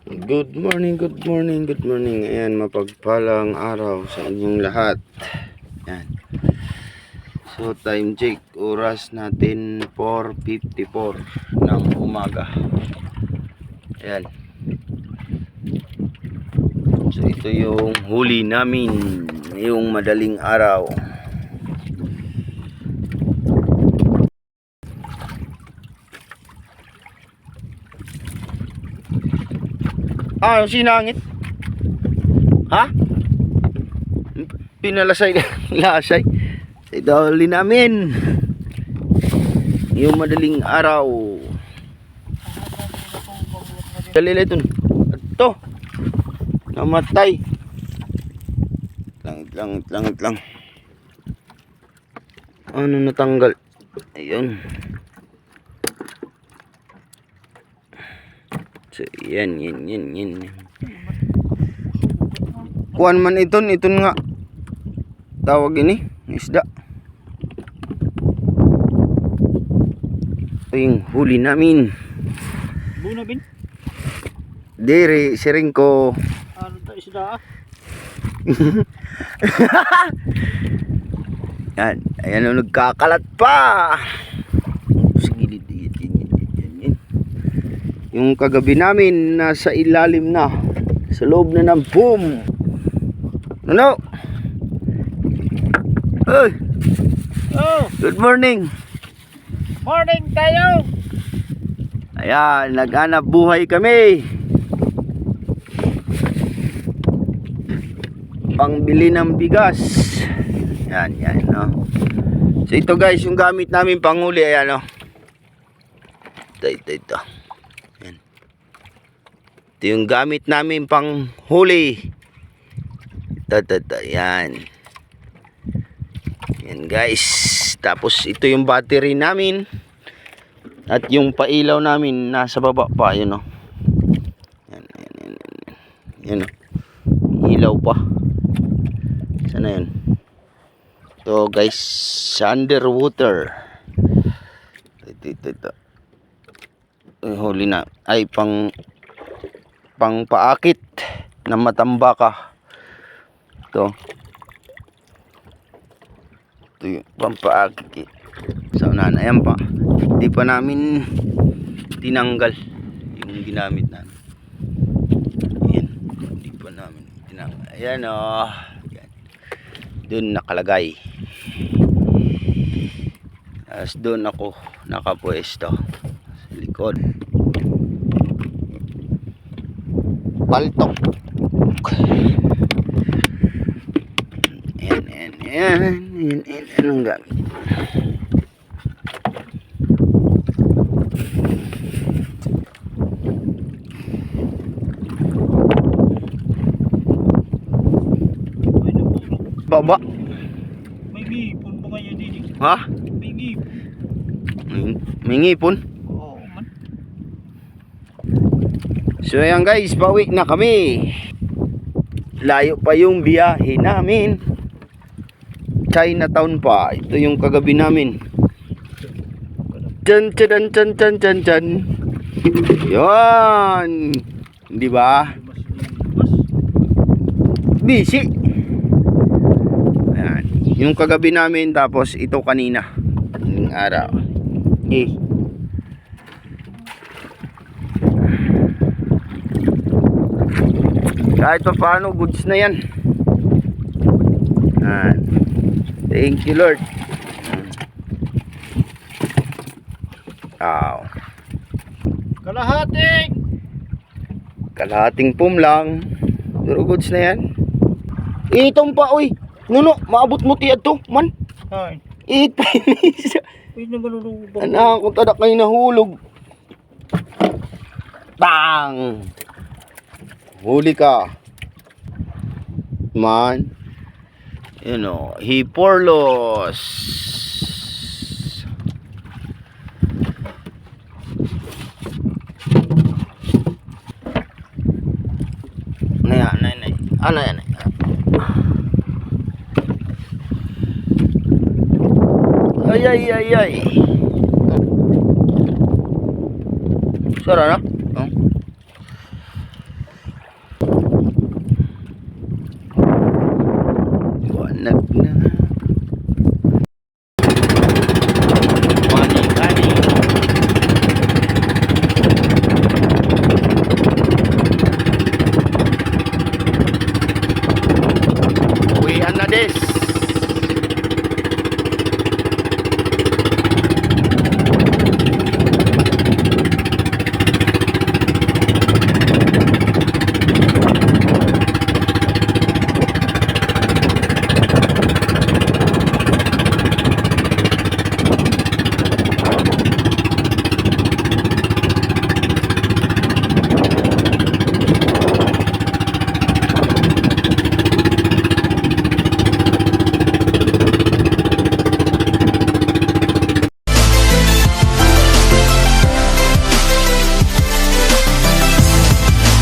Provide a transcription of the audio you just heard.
Good morning, good morning, good morning. Ayan, mapagpalang araw sa inyong lahat. Ayan. So, time check. Oras natin 4:54 ng umaga. Ayan. So, ito yung huli namin. Yung madaling araw. Ah, sinangit? Ha? Pinalasay lasay. Ito huli namin. Yung madaling araw. Dalila ito. Ito. Namatay. Langit lang. Ano natanggal? Ayun. So, yan. Kuan man iton nga. Tawag ini, isda. Ito yung huli namin. Buna bin? Diri, siring ko. Ano ta isda? Yan, ayan ang nagkakalat pa. Sige, yan. Yung kagabi namin nasa ilalim na, sa loob na ng boom. Ano? Oy. Oh, Good morning. morning tayo. Ayan, naghanap buhay kami. Pangbili ng bigas. Yan, no. So ito guys, yung gamit namin panghuli, ayan, no. Ito. Yan. Ito yung gamit namin panghuli. Ito, yan. Yan guys. Tapos ito yung battery namin. At yung pailaw namin nasa baba pa, yun, no. Yan, no. Ilaw pa. Sana yun. So guys, underwater. Ito. Huli na. Ay, pang paakit na matambaka. Ito yung pampaakit. So ayan pa. Hindi pa namin tinanggal yung ginamit namin. Ayan. Hindi pa namin tinanggal. Ayan, oh. Ayan. Doon nakalagay. Tapos doon ako nakapwesto sa likod. Paltok. Ayan. Anong gamit? Baba. May ngipon ba kayo din? Ha? May ngipon. May ngipon? Oo man. So ayan guys, pauwi na kami. Layo pa yung biyahe namin. Chinatown pa. Ito yung kagabi namin. Chan. Yan. Di ba? Busy. Ayan. Yung kagabi namin, tapos ito kanina. Yung araw. Kahit pa paano, goods na yan. Ayan. Thank you Lord. Wow. Kalahating pum lang. Pero goods na yan. Itong pa, uy. Nuno, maabot mo tiyad to, man. Ay. Ipanis. Uy, nagalulubang. Anak, kung tadak kayo nahulog. Bang! Huli ka. Man. You know, Hiporlos. Nay. Ano yan? Ay. Sara na?